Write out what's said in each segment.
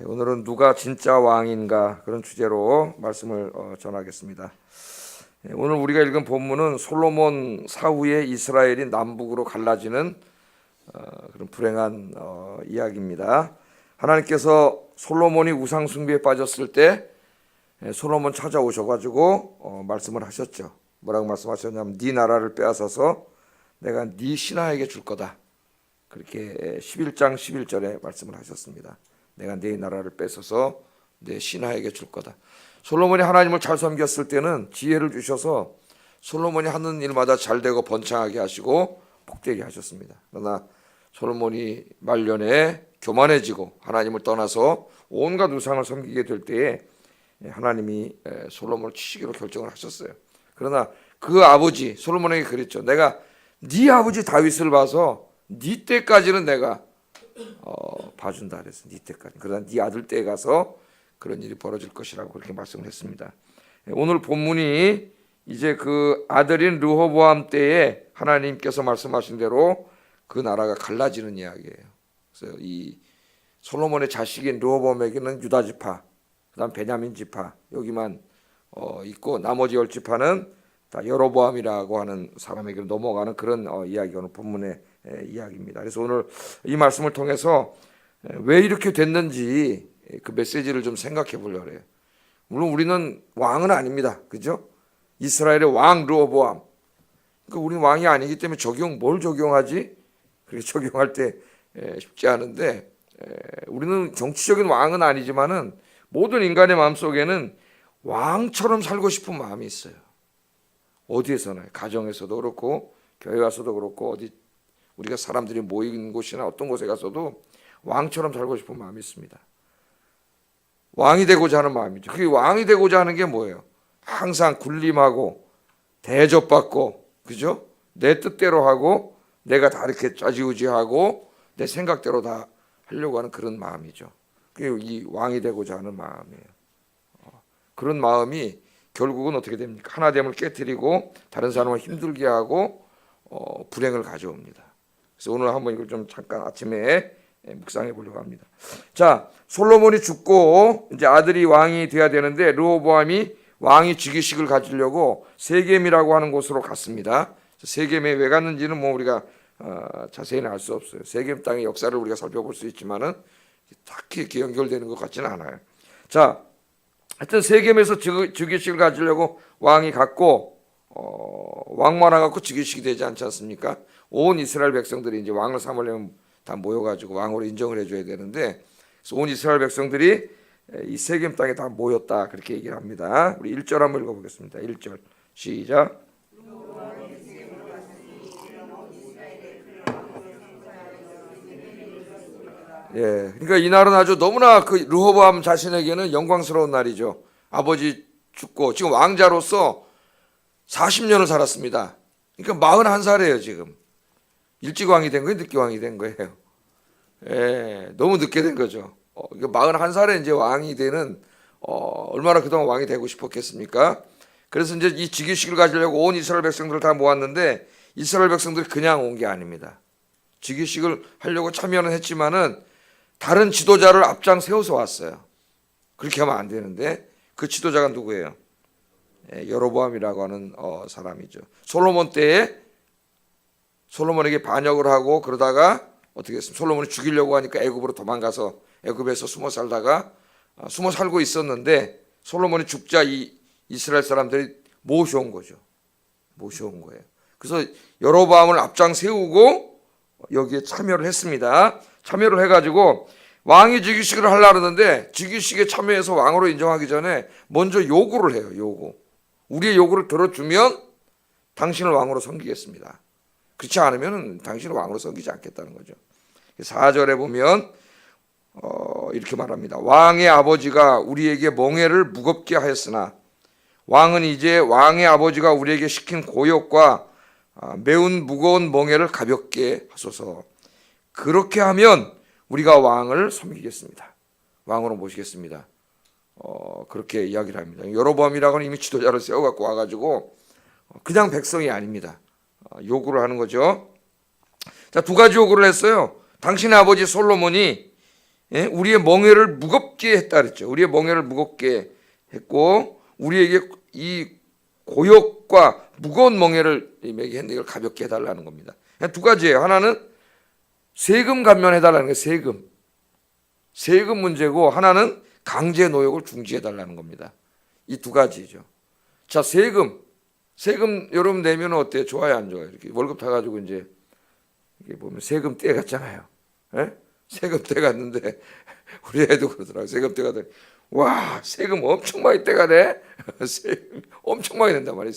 오늘은 누가 진짜 왕인가 그런 주제로 말씀을 전하겠습니다. 오늘 우리가 읽은 본문은 솔로몬 사후에 이스라엘이 남북으로 갈라지는 그런 불행한 이야기입니다. 하나님께서 솔로몬이 우상 숭배에 빠졌을 때 솔로몬 찾아오셔가지고 말씀을 하셨죠. 뭐라고 말씀하셨냐면 네 나라를 빼앗아서 내가 네 신하에게 줄 거다. 그렇게 11장 11절에 말씀을 하셨습니다. 내가 네 나라를 뺏어서 내 신하에게 줄 거다. 솔로몬이 하나님을 잘 섬겼을 때는 지혜를 주셔서 솔로몬이 하는 일마다 잘 되고 번창하게 하시고 복되게 하셨습니다. 그러나 솔로몬이 말년에 교만해지고 하나님을 떠나서 온갖 우상을 섬기게 될 때에 하나님이 솔로몬을 치시기로 결정을 하셨어요. 그러나 그 아버지 솔로몬에게 그랬죠. 내가 네 아버지 다윗을 봐서 네 때까지는 내가 봐준다 그랬어. 네 때까지. 그러나 네 아들 때에 가서 그런 일이 벌어질 것이라고 그렇게 말씀을 했습니다. 오늘 본문이 이제 그 아들인 르호보암 때에 하나님께서 말씀하신 대로 그 나라가 갈라지는 이야기예요. 그래서 이 솔로몬의 자식인 르호보암에게는 유다 지파, 그다음 베냐민 지파 여기만 있고 나머지 10지파는 다 여로보암이라고 하는 사람에게 넘어가는 그런 이야기가 오늘 본문의 이야기입니다. 그래서 오늘 이 말씀을 통해서 왜 이렇게 됐는지 그 메시지를 좀 생각해 보려고 해요. 물론 우리는 왕은 아닙니다. 그죠? 이스라엘의 왕 르호보암. 그러니까 우리는 왕이 아니기 때문에 뭘 적용하지? 그렇게 적용할 때 쉽지 않은데 우리는 정치적인 왕은 아니지만은 모든 인간의 마음속에는 왕처럼 살고 싶은 마음이 있어요. 어디에서나 가정에서도 그렇고 교회 가서도 그렇고 어디 우리가 사람들이 모인 곳이나 어떤 곳에 가서도 왕처럼 살고 싶은 마음이 있습니다. 왕이 되고자 하는 마음이죠. 그게 왕이 되고자 하는 게 뭐예요? 항상 군림하고 대접받고, 그죠? 내 뜻대로 하고 내가 다 이렇게 짜지우지하고 내 생각대로 다 하려고 하는 그런 마음이죠. 그게 이 왕이 되고자 하는 마음이에요. 그런 마음이 결국은 어떻게 됩니까? 하나됨을 깨뜨리고 다른 사람을 힘들게 하고 불행을 가져옵니다. 그래서 오늘 한번 이걸 좀 잠깐 아침에 묵상해 보려고 합니다. 자, 솔로몬이 죽고 이제 아들이 왕이 돼야 되는데 르호보암이 왕이 즉위식을 가지려고 세겜이라고 하는 곳으로 갔습니다. 세겜에 왜 갔는지는 뭐 우리가 자세히는 알 수 없어요. 세겜 땅의 역사를 우리가 살펴볼 수 있지만은 딱히 이렇게 연결되는 것 같지는 않아요. 자, 하여튼 세겜에서 즉위식을 가지려고 왕이 갔고 왕만 와갖고 즉위식이 되지 않지 않습니까? 온 이스라엘 백성들이 이제 왕을 삼으려면 다 모여가지고 왕으로 인정을 해줘야 되는데 그래서 온 이스라엘 백성들이 이 세겜 땅에 다 모였다 그렇게 얘기를 합니다. 우리 1절 한번 읽어보겠습니다. 1절 시작. 예, 그러니까 이날은 아주 너무나 그 르호보암 자신에게는 영광스러운 날이죠. 아버지 죽고 지금 왕자로서 40년을 살았습니다. 그러니까 41살이에요 지금. 일찍 왕이 된 거예요, 늦게 왕이 된 거예요. 예, 너무 늦게 된 거죠. 41살에 이제 왕이 되는 얼마나 그동안 왕이 되고 싶었겠습니까? 그래서 이제 이 즉위식을 가지려고 온 이스라엘 백성들을 다 모았는데 이스라엘 백성들이 그냥 온 게 아닙니다. 즉위식을 하려고 참여는 했지만은 다른 지도자를 앞장 세워서 왔어요. 그렇게 하면 안 되는데 그 지도자가 누구예요? 여로보암이라고 하는 사람이죠. 솔로몬 때에 솔로몬에게 반역을 하고 그러다가 어떻게 했습니까? 솔로몬이 죽이려고 하니까 애굽으로 도망가서 애굽에서 숨어 살다가 숨어 살고 있었는데 솔로몬이 죽자 이 이스라엘 사람들이 모셔온 거죠. 모셔온 거예요. 그래서 여로보암을 앞장 세우고 여기에 참여를 했습니다. 참여를 해가지고 왕이 즉위식을 하려고 하는데 즉위식에 참여해서 왕으로 인정하기 전에 먼저 요구를 해요. 요구. 우리의 요구를 들어주면 당신을 왕으로 섬기겠습니다. 그렇지 않으면 당신을 왕으로 섬기지 않겠다는 거죠. 4절에 보면 이렇게 말합니다. 왕의 아버지가 우리에게 멍에를 무겁게 하였으나 왕은 이제 왕의 아버지가 우리에게 시킨 고역과 매운 무거운 멍에를 가볍게 하소서. 그렇게 하면 우리가 왕을 섬기겠습니다. 왕으로 모시겠습니다. 그렇게 이야기를 합니다. 여로보암이라고는 이미 지도자를 세워갖고 와가지고 그냥 백성이 아닙니다. 요구를 하는 거죠. 자, 두 가지 요구를 했어요. 당신의 아버지 솔로몬이 예? 우리의 멍에를 무겁게 했다 그랬죠. 우리의 멍에를 무겁게 했고 우리에게 이 고역과 무거운 멍에를 매게 했는데 이걸 가볍게 해달라는 겁니다. 두 가지예요. 하나는 세금 감면해달라는 거예요. 세금 문제고 하나는 강제 노역을 중지해달라는 겁니다. 이 두 가지죠. 자, 세금 여러분 내면 어때요? 좋아요, 안 좋아요? 이렇게 월급 타가지고 이제 이게 보면 세금 떼 갔잖아요. 예? 세금 떼 갔는데 우리 애도 그러더라고요. 세금 떼 가더니 와, 세금 엄청 많이 떼가네. 세금 엄청 많이 낸단 말이에요.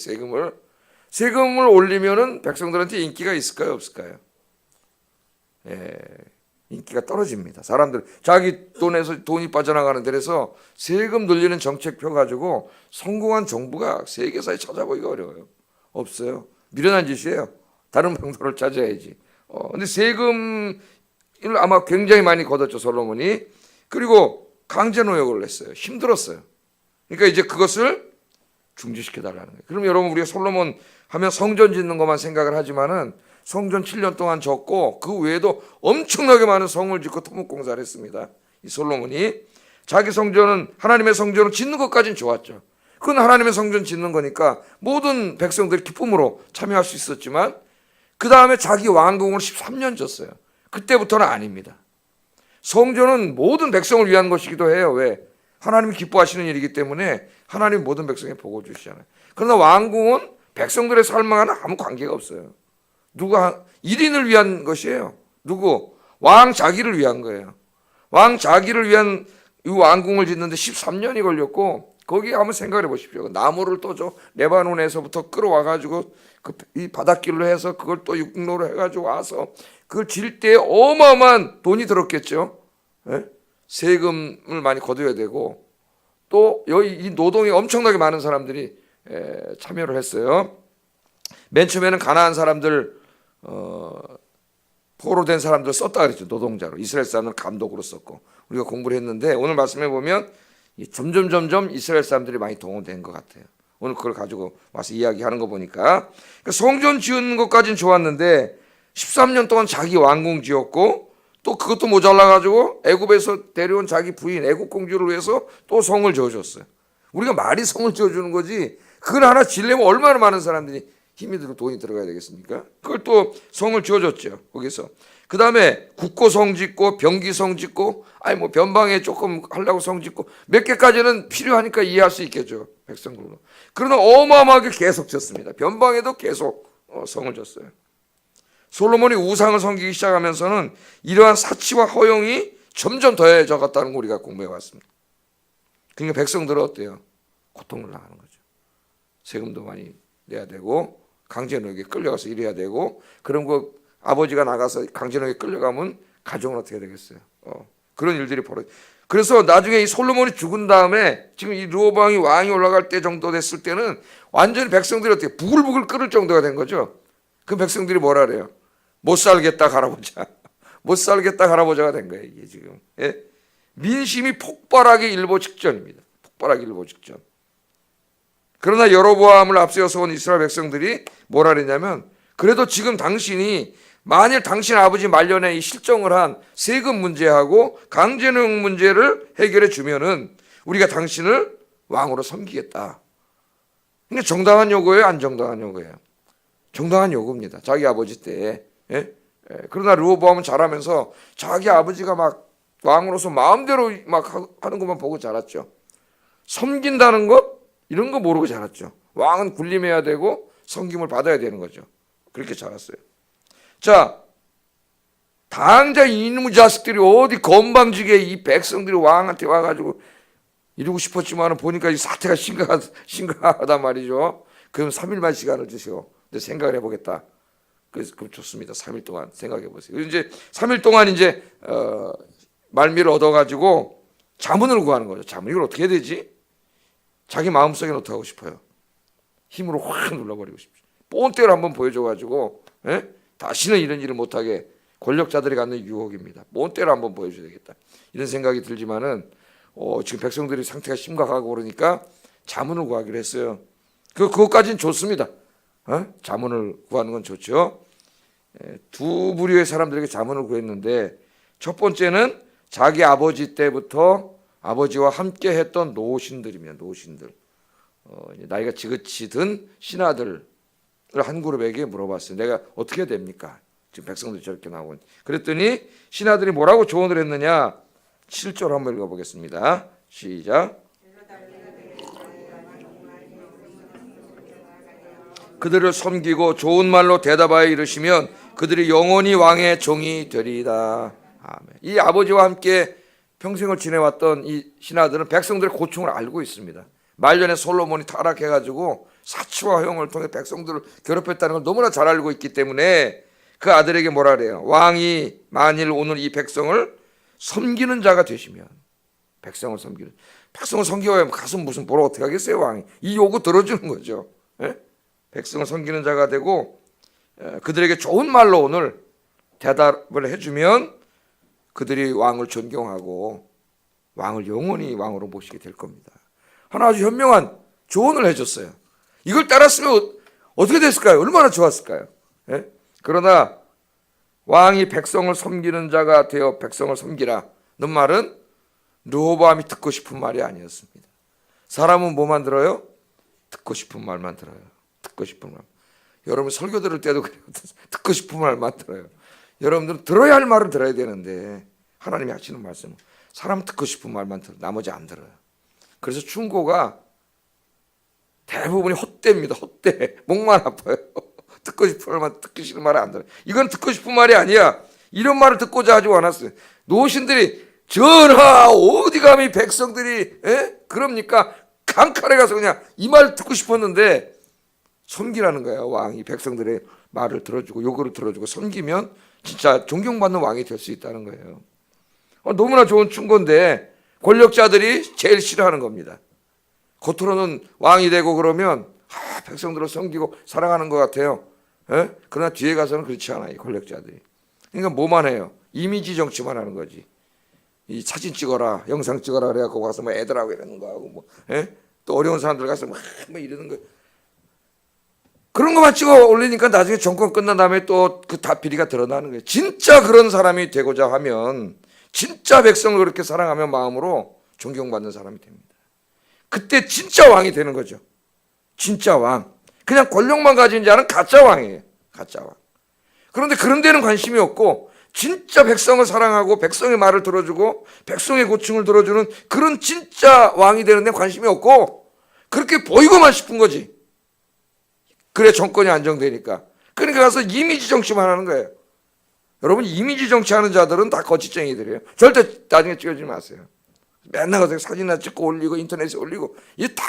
세금을 올리면은 백성들한테 인기가 있을까요, 없을까요? 예, 인기가 떨어집니다. 사람들 자기 돈에서 돈이 빠져나가는 데서 세금 늘리는 정책 펴 가지고 성공한 정부가 세계사에 찾아보기가 어려워요. 없어요. 미련한 짓이에요. 다른 방도를 찾아야지. 근데 세금을 아마 굉장히 많이 걷었죠, 솔로몬이. 그리고 강제 노역을 냈어요. 힘들었어요. 그러니까 이제 그것을 중지시켜 달라는 거예요. 그럼 여러분 우리가 솔로몬 하면 성전 짓는 것만 생각을 하지만은 성전 7년 동안 졌고 그 외에도 엄청나게 많은 성을 짓고 토목공사를 했습니다. 이 솔로몬이 자기 성전은 하나님의 성전을 짓는 것까지는 좋았죠. 그건 하나님의 성전 짓는 거니까 모든 백성들이 기쁨으로 참여할 수 있었지만 그 다음에 자기 왕궁을 13년 졌어요. 그때부터는 아닙니다. 성전은 모든 백성을 위한 것이기도 해요. 왜? 하나님이 기뻐하시는 일이기 때문에 하나님 모든 백성에 복을 주시잖아요. 그러나 왕궁은 백성들의 삶과는 아무 관계가 없어요. 누가 1인을 위한 것이에요. 누구? 왕 자기를 위한 거예요. 왕 자기를 위한 이 왕궁을 짓는데 13년이 걸렸고 거기에 한번 생각해 보십시오. 나무를 또죠 레바논에서부터 끌어와가지고 이 바닷길로 해서 그걸 또 육로로 해가지고 와서 그걸 질 때 어마어마한 돈이 들었겠죠. 예? 세금을 많이 거둬야 되고 또 여기 이 노동에 엄청나게 많은 사람들이 참여를 했어요. 맨 처음에는 가나안 사람들 포로된 사람들 썼다 그랬죠. 노동자로. 이스라엘 사람들 감독으로 썼고 우리가 공부를 했는데 오늘 말씀해 보면 점점 이스라엘 사람들이 많이 동원된 것 같아요. 오늘 그걸 가지고 와서 이야기하는 거 보니까 그러니까 성전 지은 것까지는 좋았는데 13년 동안 자기 왕궁 지었고 또 그것도 모자라 가지고 애굽에서 데려온 자기 부인 애굽 공주를 위해서 또 성을 지어줬어요. 우리가 말이 성을 지어주는 거지 그걸 하나 지려면 얼마나 많은 사람들이 힘이 들고 돈이 들어가야 되겠습니까? 그걸 또 성을 지어줬죠. 거기서. 그 다음에 국고성 짓고 병기성 짓고 아니 뭐 변방에 조금 하려고 성 짓고 몇 개까지는 필요하니까 이해할 수 있겠죠. 백성들도. 그러나 어마어마하게 계속 짓습니다. 변방에도 계속 성을 졌어요. 솔로몬이 우상을 섬기기 시작하면서는 이러한 사치와 허용이 점점 더해져 갔다는 걸 우리가 공부해 왔습니다. 그러니까 백성들은 어때요? 고통을 당하는 거죠. 세금도 많이 내야 되고 강제노역에 끌려가서 일해야 되고 그럼 그 아버지가 나가서 강제노역에 끌려가면 가정은 어떻게 되겠어요? 그런 일들이 벌어져. 그래서 나중에 이 솔로몬이 죽은 다음에 지금 이 르호보암이 왕이 올라갈 때 정도 됐을 때는 완전히 백성들이 어떻게 부글부글 끓을 정도가 된 거죠. 그 백성들이 뭐라 그래요? 못 살겠다 가라보자. 못 살겠다 가라보자가 된 거예요. 이게 지금. 예? 민심이 폭발하기 일보 직전입니다. 폭발하기 일보 직전. 그러나 여로보암을 앞세워서 온 이스라엘 백성들이 뭐라 그랬냐면 그래도 지금 당신이 만일 당신 아버지 말년에 이 실정을 한 세금 문제하고 강제노역 문제를 해결해 주면은 우리가 당신을 왕으로 섬기겠다. 근데 정당한 요구예요, 안 정당한 요구예요? 정당한 요구입니다. 자기 아버지 때에. 예? 그러나 르호보암은 자라면서 자기 아버지가 막 왕으로서 마음대로 막 하는 것만 보고 자랐죠. 섬긴다는 것 이런 거 모르고 자랐죠. 왕은 군림해야 되고 섬김을 받아야 되는 거죠. 그렇게 자랐어요. 자, 당장 이놈의 자식들이 어디 건방지게 이 백성들이 왕한테 와가지고 이러고 싶었지만 보니까 이 사태가 심각하단 말이죠. 그럼 3일만 시간을 주시오. 근데 생각을 해보겠다. 그래서 그럼 좋습니다. 3일 동안 생각해 보세요. 이제 3일 동안 이제 말미를 얻어가지고 자문을 구하는 거죠. 자문 이걸 어떻게 해야 되지? 자기 마음속에 어떻게 하고 싶어요? 힘으로 확 눌러버리고 싶죠. 본때를 한번 보여줘가지고 다시는 이런 일을 못하게 권력자들이 갖는 유혹입니다. 본때를 한번 보여줘야 되겠다. 이런 생각이 들지만은 지금 백성들이 상태가 심각하고 그러니까 자문을 구하기로 했어요. 그것까지는 좋습니다. 자문을 구하는 건 좋죠. 두 부류의 사람들에게 자문을 구했는데 첫 번째는 자기 아버지 때부터 아버지와 함께 했던 노신들이면 노신들, 나이가 지긋이 든 신하들을 한 그룹에게 물어봤어요. 내가 어떻게 됩니까? 지금 백성들이 저렇게 나오고. 그랬더니 신하들이 뭐라고 조언을 했느냐? 7절 한번 읽어보겠습니다. 시작. 그들을 섬기고 좋은 말로 대답하여 이르시면 그들이 영원히 왕의 종이 되리이다. 아멘. 이 아버지와 함께 평생을 지내왔던 이 신하들은 백성들의 고충을 알고 있습니다. 말년에 솔로몬이 타락해가지고 사치와 허용을 통해 백성들을 괴롭혔다는 걸 너무나 잘 알고 있기 때문에 그 아들에게 뭐라 그래요? 왕이 만일 오늘 이 백성을 섬기는 자가 되시면, 백성을 섬기면 가서 무슨 보러 어떻게 하겠어요? 왕이 이 요구 들어주는 거죠. 예? 백성을 섬기는 자가 되고 그들에게 좋은 말로 오늘 대답을 해주면 그들이 왕을 존경하고 왕을 영원히 왕으로 모시게 될 겁니다. 하나 아주 현명한 조언을 해줬어요. 이걸 따랐으면 어떻게 됐을까요? 얼마나 좋았을까요? 예? 그러나 왕이 백성을 섬기는 자가 되어 백성을 섬기라는 말은 르호보암이 듣고 싶은 말이 아니었습니다. 사람은 뭐만 들어요? 듣고 싶은 말만 들어요. 듣고 싶은 말. 여러분 설교 들을 때도 그래요. 듣고 싶은 말만 들어요. 여러분들은 들어야 할 말을 들어야 되는데 하나님이 하시는 말씀은 사람 듣고 싶은 말만 들어요. 나머지 안 들어요. 그래서 충고가 대부분이 헛되입니다. 헛되. 목만 아파요. 듣고 싶은 말만 듣기 싫은 말이 안 들어요. 이건 듣고 싶은 말이 아니야. 이런 말을 듣고자 하지 않았어요. 노신들이 전하 어디 감히 백성들이 그럽니까? 강칼에 가서 그냥 이 말 듣고 싶었는데 섬기라는 거야. 왕이 백성들의 말을 들어주고 요구를 들어주고 섬기면 진짜 존경받는 왕이 될 수 있다는 거예요. 너무나 좋은 충고인데 권력자들이 제일 싫어하는 겁니다. 겉으로는 왕이 되고 그러면 백성들을 섬기고 사랑하는 것 같아요. 그러나 뒤에 가서는 그렇지 않아요. 권력자들이. 그러니까 뭐만 해요? 이미지 정치만 하는 거지. 이 사진 찍어라, 영상 찍어라 그래갖고 가서 뭐 애들하고 이러는 거 하고 또 어려운 사람들 가서 막 이러는 거. 그런 것만 찍어 올리니까 나중에 정권 끝난 다음에 또 그 다 비리가 드러나는 거예요. 진짜 그런 사람이 되고자 하면 진짜 백성을 그렇게 사랑하면 마음으로 존경받는 사람이 됩니다. 그때 진짜 왕이 되는 거죠. 진짜 왕. 그냥 권력만 가진 자는 가짜 왕이에요. 가짜 왕. 그런데 그런 데는 관심이 없고 진짜 백성을 사랑하고 백성의 말을 들어주고 백성의 고충을 들어주는 그런 진짜 왕이 되는 데 관심이 없고 그렇게 보이고만 싶은 거지. 그래 정권이 안정되니까. 그러니까 가서 이미지 정치만 하는 거예요. 여러분 이미지 정치하는 자들은 다 거짓쟁이들이에요. 절대 나중에 찍어주지 마세요. 맨날 가서 사진이나 찍고 올리고 인터넷에 올리고 이게 다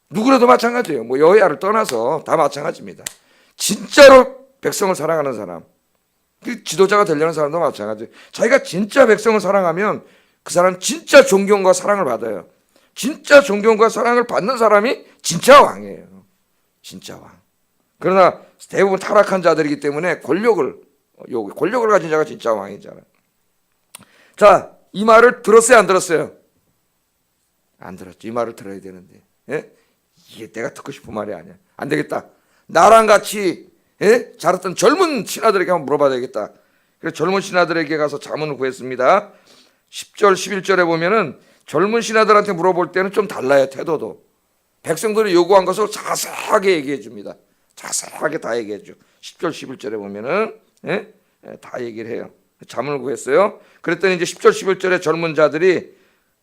누구라도 마찬가지예요. 뭐 여야를 떠나서 다 마찬가지입니다. 진짜로 백성을 사랑하는 사람, 그 지도자가 되려는 사람도 마찬가지예요. 자기가 진짜 백성을 사랑하면 그 사람은 진짜 존경과 사랑을 받아요. 진짜 존경과 사랑을 받는 사람이 진짜 왕이에요. 진짜 왕. 그러나 대부분 타락한 자들이기 때문에 권력을 가진 자가 진짜 왕이잖아요. 자, 이 말을 들었어요, 안 들었어요? 안 들었죠. 이 말을 들어야 되는데. 이게 내가 듣고 싶은 말이 아니야. 안 되겠다. 나랑 같이 자랐던 젊은 신하들에게 한번 물어봐야 되겠다. 그래서 젊은 신하들에게 가서 자문을 구했습니다. 10절, 11절에 보면은 젊은 신하들한테 물어볼 때는 좀 달라요. 태도도. 백성들이 요구한 것을 자세하게 얘기해 줍니다. 자세하게 다 얘기해 줘. 10절, 11절에 보면은 다 얘기를 해요. 자문을 구했어요. 그랬더니 이제 10절, 11절에 젊은 자들이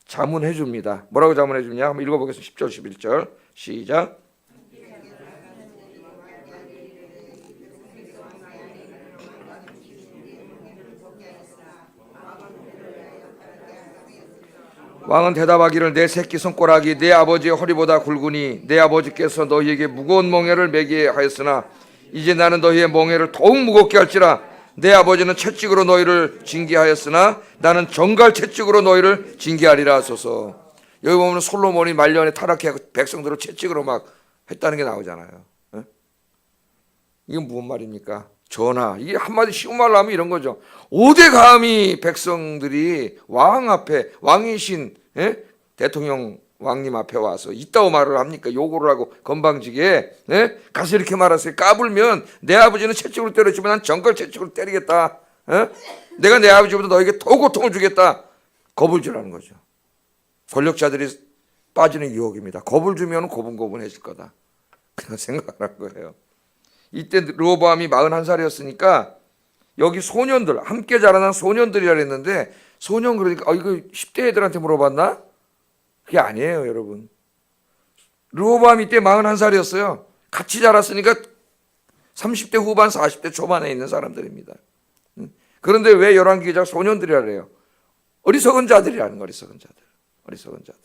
자문해 줍니다. 뭐라고 자문해 주냐? 한번 읽어보겠습니다. 10절, 11절. 시작. 왕은 대답하기를 내 새끼 손가락이 내 아버지의 허리보다 굵으니 내 아버지께서 너희에게 무거운 멍에를 매게 하였으나 이제 나는 너희의 멍에를 더욱 무겁게 할지라. 내 아버지는 채찍으로 너희를 징계하였으나 나는 정갈 채찍으로 너희를 징계하리라 하소서. 여기 보면 솔로몬이 말년에 타락해 백성들을 채찍으로 막 했다는 게 나오잖아요. 이건 무슨 말입니까? 전하, 이게 한마디 쉬운 말로 하면 이런 거죠. 어디 감히 백성들이 왕 앞에, 왕이신 대통령 왕님 앞에 와서 이따오 말을 합니까? 요구를 하고 건방지게 가서 이렇게 말하세요. 까불면 내 아버지는 채찍으로 때렸지만 난 정갈 채찍으로 때리겠다. 어? 내가 내 아버지보다 너에게 더 고통을 주겠다. 겁을 주라는 거죠. 권력자들이 빠지는 유혹입니다. 겁을 주면 고분고분해질 거다. 그냥 생각을 한 거예요. 이때 르호보암이 41살이었으니까 여기 소년들, 함께 자라난 소년들이라 했는데, 소년 그러니까 이거 10대 애들한테 물어봤나? 그게 아니에요, 여러분. 르호보암이 이때 41살이었어요. 같이 자랐으니까 30대 후반, 40대 초반에 있는 사람들입니다. 그런데 왜 열왕기 기자가 소년들이라 그래요? 어리석은 자들이라는 거, 어리석은 자들. 어리석은 자들.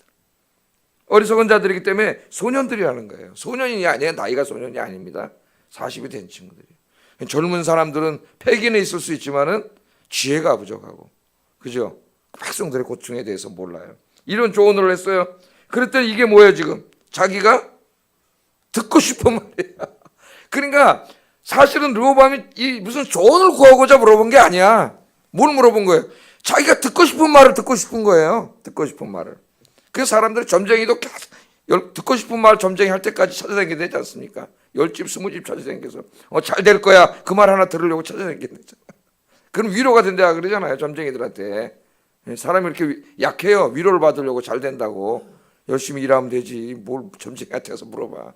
어리석은 자들이기 때문에 소년들이라는 거예요. 소년이 아니에요. 나이가 소년이 아닙니다. 40이 된 친구들이. 젊은 사람들은 패기는 있을 수 있지만은 지혜가 부족하고, 그죠? 백성들의 고충에 대해서 몰라요. 이런 조언을 했어요. 그랬더니 이게 뭐예요, 지금? 자기가 듣고 싶은 말이야. 그러니까 사실은 르호보암이 이 무슨 조언을 구하고자 물어본 게 아니야. 뭘 물어본 거예요? 자기가 듣고 싶은 말을 듣고 싶은 거예요. 듣고 싶은 말을. 그래서 사람들이 점쟁이도 듣고 싶은 말 점쟁이 할 때까지 찾아다니게 되지 않습니까? 10집, 20집 찾아다니면서 잘 될 거야. 그 말 하나 들으려고 찾아다니게 되잖아. 그럼 위로가 된다 그러잖아요, 점쟁이들한테. 사람이 이렇게 약해요. 위로를 받으려고 잘 된다고. 열심히 일하면 되지. 뭘 점쟁이한테 가서 물어봐.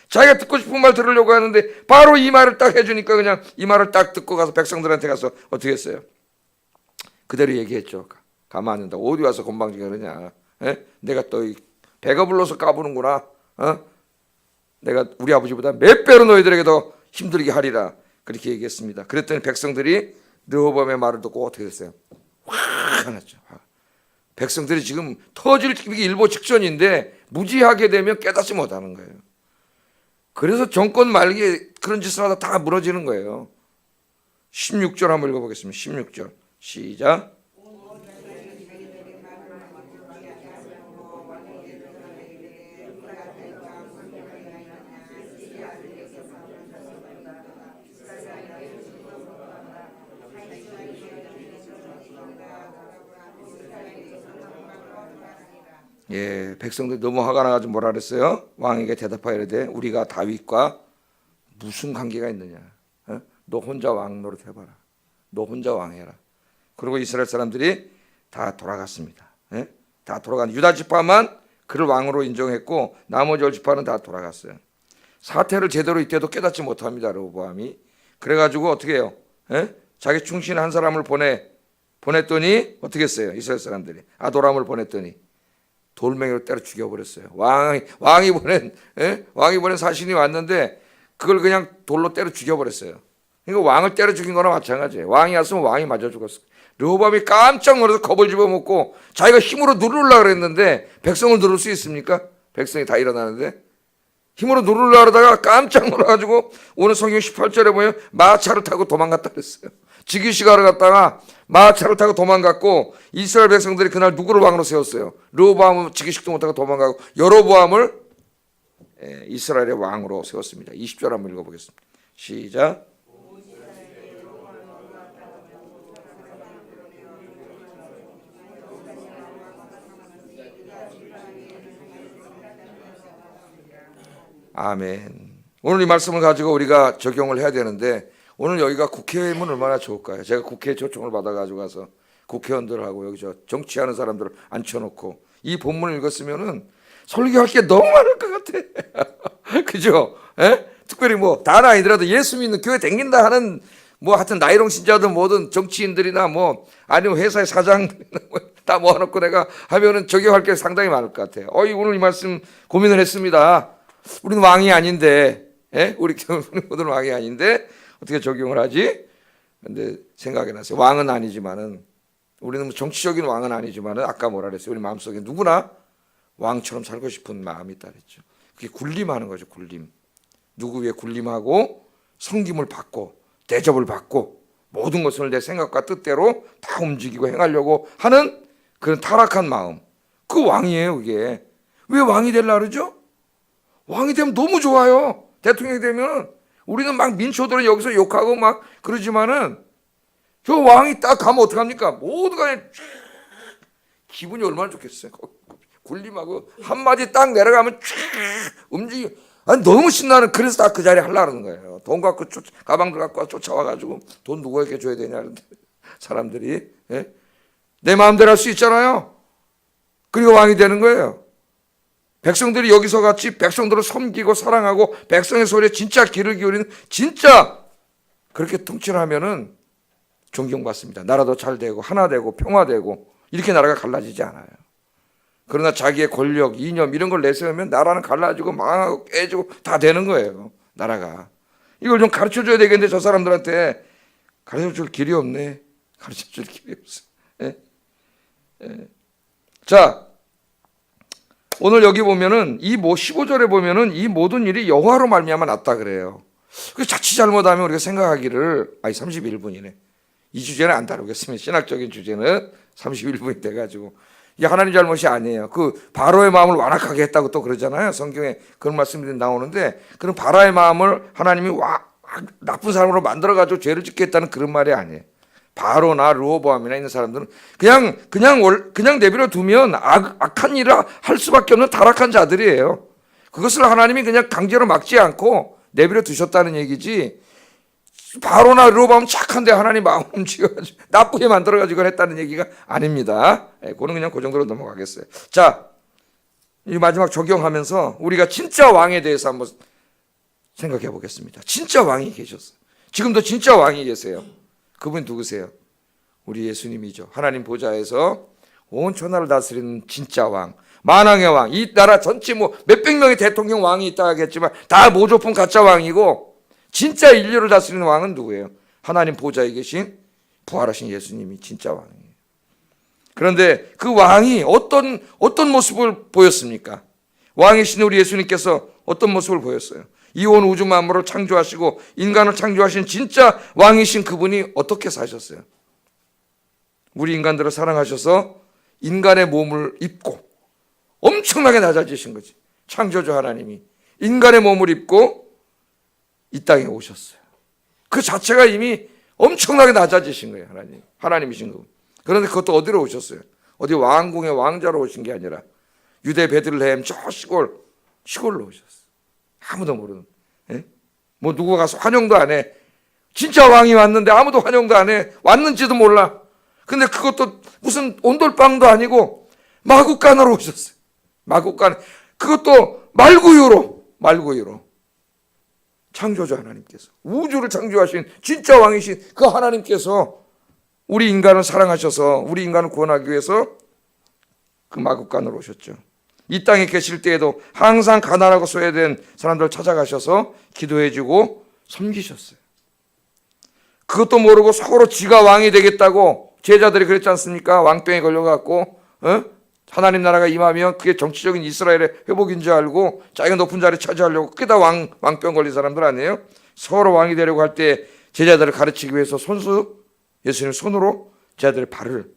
자기가 듣고 싶은 말 들으려고 하는데 바로 이 말을 딱 해주니까 그냥 이 말을 딱 듣고 가서 백성들한테 가서 어떻게 했어요? 그대로 얘기했죠. 가만 안 둔다. 어디 와서 건방지게 그러냐. 내가 또 배가 불러서 까부는구나. 내가 우리 아버지보다 몇 배로 너희들에게 더 힘들게 하리라. 그렇게 얘기했습니다. 그랬더니 백성들이 르호보암의 말을 듣고 어떻게 됐어요? 화났죠. 백성들이 지금 터질 일보 직전인데 무지하게 되면 깨닫지 못하는 거예요. 그래서 정권 말기에 그런 짓을 하다 다 무너지는 거예요. 16절 한번 읽어보겠습니다. 16절 시작. 예, 백성들이 너무 화가 나가지고 뭐라 그랬어요? 왕에게 대답하여 이르되 우리가 다윗과 무슨 관계가 있느냐? 너 혼자 왕 노릇해봐라. 너 혼자 왕해라. 그리고 이스라엘 사람들이 다 돌아갔습니다. 다 돌아간 유다 지파만 그를 왕으로 인정했고 나머지 10지파는 다 돌아갔어요. 사태를 제대로 이때도 깨닫지 못합니다, 르호보암이. 그래가지고 어떻게 해요? 자기 충신한 한 사람을 보냈더니 어떻게 했어요? 이스라엘 사람들이 아도람을 보냈더니 돌멩이로 때려 죽여버렸어요. 왕이 보낸 사신이 왔는데 그걸 그냥 돌로 때려 죽여버렸어요. 그러니까 왕을 때려 죽인 거나 마찬가지예요. 왕이 왔으면 왕이 맞아 죽었어. 르호보암이 깜짝 놀라서 겁을 집어먹고 자기가 힘으로 누르려고 그랬는데 백성을 누를 수 있습니까? 백성이 다 일어나는데 힘으로 누르려고 하다가 깜짝 놀라가지고 오늘 성경 18절에 보면 마차를 타고 도망갔다 그랬어요. 즉위식하러 갔다가 마차를 타고 도망갔고 이스라엘 백성들이 그날 누구를 왕으로 세웠어요? 르호보암은 즉위식도 못하고 도망가고 여로보암을 이스라엘의 왕으로 세웠습니다. 20절 한번 읽어보겠습니다. 시작. 아멘. 오늘 이 말씀을 가지고 우리가 적용을 해야 되는데 오늘 여기가 국회의원 얼마나 좋을까요? 제가 국회에 초청을 받아가지고 가서 국회의원들하고 여기 저 정치하는 사람들을 앉혀놓고 이 본문을 읽었으면은 설교할 게 너무 많을 것 같아. 그죠? 특별히 뭐 다는 아니더라도 예수 믿는 교회 댕긴다 하는 뭐 하여튼 나이롱 신자든 뭐든 정치인들이나 뭐 아니면 회사의 사장들이나 다 모아놓고 내가 하면은 적용할 게 상당히 많을 것 같아요. 오늘 이 말씀 고민을 했습니다. 우리는 왕이 아닌데, 우리 모든 왕이 아닌데 어떻게 적용을 하지? 근데 생각이 났어요. 왕은 아니지만은 우리는 뭐 정치적인 왕은 아니지만은 아까 뭐라 그랬어요? 우리 마음속에 누구나 왕처럼 살고 싶은 마음이 있다 그랬죠. 그게 군림하는 거죠. 군림. 누구 위에 군림하고 섬김을 받고 대접을 받고 모든 것을 내 생각과 뜻대로 다 움직이고 행하려고 하는 그런 타락한 마음. 그 왕이에요. 그게. 왜 왕이 되려고 그러죠? 왕이 되면 너무 좋아요. 대통령이 되면 우리는 막 민초들은 여기서 욕하고 막 그러지만은 저 왕이 딱 가면 어떡합니까? 모두가 기분이 얼마나 좋겠어요. 군림하고 한마디 딱 내려가면 움직이. 아니 너무 신나는. 그래서 다 그 자리에 하려고 하는 거예요. 돈 갖고 가방들 갖고 쫓아와가지고 돈 누구에게 줘야 되냐는데 사람들이. 예? 내 마음대로 할 수 있잖아요. 그리고 왕이 되는 거예요. 백성들이 여기서 같이 백성들을 섬기고 사랑하고 백성의 소리에 진짜 귀를 기울이는, 진짜 그렇게 통치를 하면은 존경받습니다. 나라도 잘 되고 하나 되고 평화되고 이렇게 나라가 갈라지지 않아요. 그러나 자기의 권력, 이념 이런 걸 내세우면 나라는 갈라지고 망하고 깨지고 다 되는 거예요. 나라가. 이걸 좀 가르쳐줘야 되겠는데 저 사람들한테 가르쳐줄 길이 없네. 가르쳐줄 길이 없어. 예? 예. 자, 오늘 여기 보면은 이 15절에 보면은 이 모든 일이 여호와로 말미암아 났다 그래요. 그 자칫 잘못하면 우리가 생각하기를 31분이네. 이 주제는 안 다루겠습니다. 신학적인 주제는 31분이 돼가지고 이게 하나님 잘못이 아니에요. 그 바로의 마음을 완악하게 했다고 또 그러잖아요. 성경에 그런 말씀들이 나오는데, 그런 바로의 마음을 하나님이 나쁜 사람으로 만들어가지고 죄를 짓게 했다는 그런 말이 아니에요. 바로나 르호보암이나 있는 사람들은 그냥 내버려 두면 악한 일을 할 수밖에 없는 타락한 자들이에요. 그것을 하나님이 그냥 강제로 막지 않고 내버려 두셨다는 얘기지, 바로나 르호보암은 착한데 하나님 마음 움직여가지고 나쁘게 만들어가지고 했다는 얘기가 아닙니다. 그거는 그냥 그 정도로 넘어가겠어요. 자, 이 마지막 적용하면서 우리가 진짜 왕에 대해서 한번 생각해 보겠습니다. 진짜 왕이 계셨어요. 지금도 진짜 왕이 계세요. 그분이 누구세요? 우리 예수님이죠. 하나님 보좌에서 온 천하를 다스리는 진짜 왕, 만왕의 왕. 이 나라 전체 뭐 몇백 명의 대통령 왕이 있다 하겠지만 다 모조품 가짜 왕이고, 진짜 인류를 다스리는 왕은 누구예요? 하나님 보좌에 계신 부활하신 예수님이 진짜 왕이에요. 그런데 그 왕이 어떤 모습을 보였습니까? 왕이신 우리 예수님께서 어떤 모습을 보였어요? 이 온 우주 만물을 창조하시고 인간을 창조하신 진짜 왕이신 그분이 어떻게 사셨어요? 우리 인간들을 사랑하셔서 인간의 몸을 입고 엄청나게 낮아지신 거지. 창조주 하나님이 인간의 몸을 입고 이 땅에 오셨어요. 그 자체가 이미 엄청나게 낮아지신 거예요. 하나님이신 거. 그런데 그것도 어디로 오셨어요? 어디 왕궁의 왕자로 오신 게 아니라 유대 베들레헴 저 시골로 오셨어요. 아무도 모르는. 예? 뭐 누구 가서 환영도 안 해. 진짜 왕이 왔는데 아무도 환영도 안 해. 왔는지도 몰라. 근데 그것도 무슨 온돌방도 아니고 마구간으로 오셨어요. 마구간. 그것도 말구유로. 창조주 하나님께서, 우주를 창조하신 진짜 왕이신 그 하나님께서 우리 인간을 사랑하셔서 우리 인간을 구원하기 위해서 그 마구간으로 오셨죠. 이 땅에 계실 때에도 항상 가난하고 소외된 사람들을 찾아가셔서 기도해주고 섬기셨어요. 그것도 모르고 서로 지가 왕이 되겠다고 제자들이 그랬지 않습니까? 왕병에 걸려갖고 하나님 나라가 임하면 그게 정치적인 이스라엘의 회복인 줄 알고 자기가 높은 자리 차지하려고, 그게 다 왕병 걸린 사람들 아니에요? 서로 왕이 되려고 할 때 제자들을 가르치기 위해서 예수님 손으로 제자들의 발을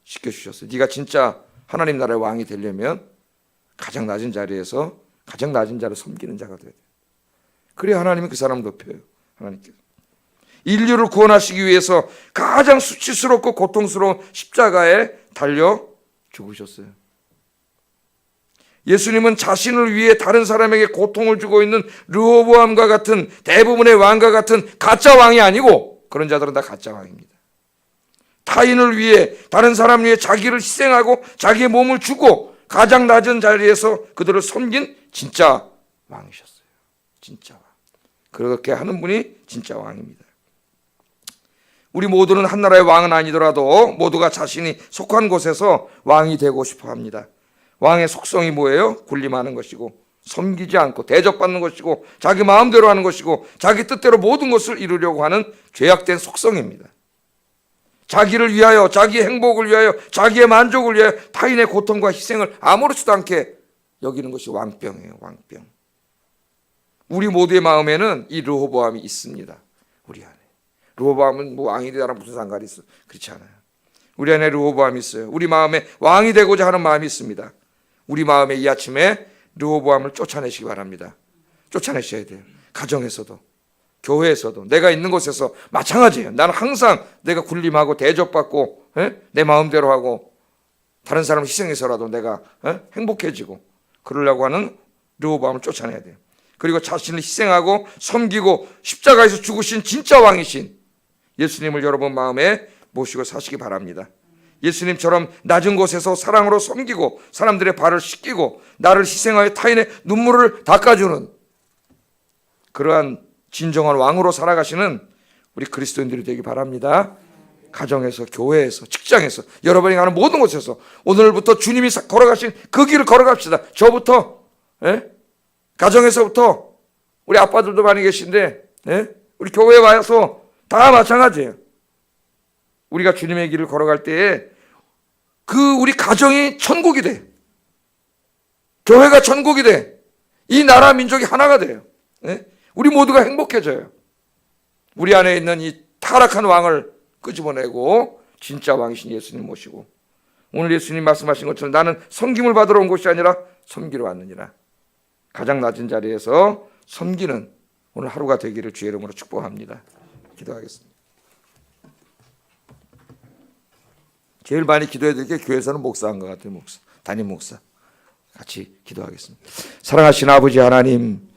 씻겨주셨어요. 네가 진짜 하나님 나라의 왕이 되려면 가장 낮은 자리에서 가장 낮은 자를 섬기는 자가 돼야 돼요. 그래야 하나님이 그 사람 높여요. 하나님께서 인류를 구원하시기 위해서 가장 수치스럽고 고통스러운 십자가에 달려 죽으셨어요. 예수님은 자신을 위해 다른 사람에게 고통을 주고 있는 르호보암과 같은 대부분의 왕과 같은 가짜 왕이 아니고, 그런 자들은 다 가짜 왕입니다. 타인을 위해, 다른 사람 위해 자기를 희생하고 자기의 몸을 주고 가장 낮은 자리에서 그들을 섬긴 진짜 왕이셨어요. 진짜 왕. 그렇게 하는 분이 진짜 왕입니다. 우리 모두는 한 나라의 왕은 아니더라도 모두가 자신이 속한 곳에서 왕이 되고 싶어 합니다. 왕의 속성이 뭐예요? 군림하는 것이고, 섬기지 않고 대접받는 것이고, 자기 마음대로 하는 것이고, 자기 뜻대로 모든 것을 이루려고 하는 죄악된 속성입니다. 자기를 위하여, 자기의 행복을 위하여, 자기의 만족을 위하여 타인의 고통과 희생을 아무렇지도 않게 여기는 것이 왕병이에요. 왕병. 우리 모두의 마음에는 이 르호보암이 있습니다. 우리 안에. 르호보암은 뭐 왕이 되다랑 무슨 상관이 있어? 그렇지 않아요. 우리 안에 르호보암이 있어요. 우리 마음에 왕이 되고자 하는 마음이 있습니다. 우리 마음에 이 아침에 르호보암을 쫓아내시기 바랍니다. 쫓아내셔야 돼요. 가정에서도, 교회에서도, 내가 있는 곳에서 마찬가지예요. 나는 항상 내가 군림하고 대접받고 내 마음대로 하고 다른 사람을 희생해서라도 내가 행복해지고 그러려고 하는 르호보암을 쫓아내야 돼요. 그리고 자신을 희생하고 섬기고 십자가에서 죽으신 진짜 왕이신 예수님을 여러분 마음에 모시고 사시기 바랍니다. 예수님처럼 낮은 곳에서 사랑으로 섬기고 사람들의 발을 씻기고 나를 희생하여 타인의 눈물을 닦아주는 그러한 진정한 왕으로 살아가시는 우리 그리스도인들이 되기 바랍니다. 가정에서, 교회에서, 직장에서, 여러분이 가는 모든 곳에서 오늘부터 주님이 걸어가신 그 길을 걸어갑시다. 저부터, 가정에서부터, 우리 아빠들도 많이 계신데, 우리 교회에 와서 다 마찬가지예요. 우리가 주님의 길을 걸어갈 때에 그 우리 가정이 천국이 돼. 교회가 천국이 돼. 이 나라 민족이 하나가 돼요. 우리 모두가 행복해져요. 우리 안에 있는 이 타락한 왕을 끄집어내고 진짜 왕이신 예수님 모시고, 오늘 예수님 말씀하신 것처럼 나는 섬김을 받으러 온 것이 아니라 섬기러 왔느니라. 가장 낮은 자리에서 섬기는 오늘 하루가 되기를 주의 이름으로 축복합니다. 기도하겠습니다. 제일 많이 기도해야 될 게 교회에서는 목사인 것 같아요. 목사, 담임 목사. 같이 기도하겠습니다. 사랑하신 아버지 하나님,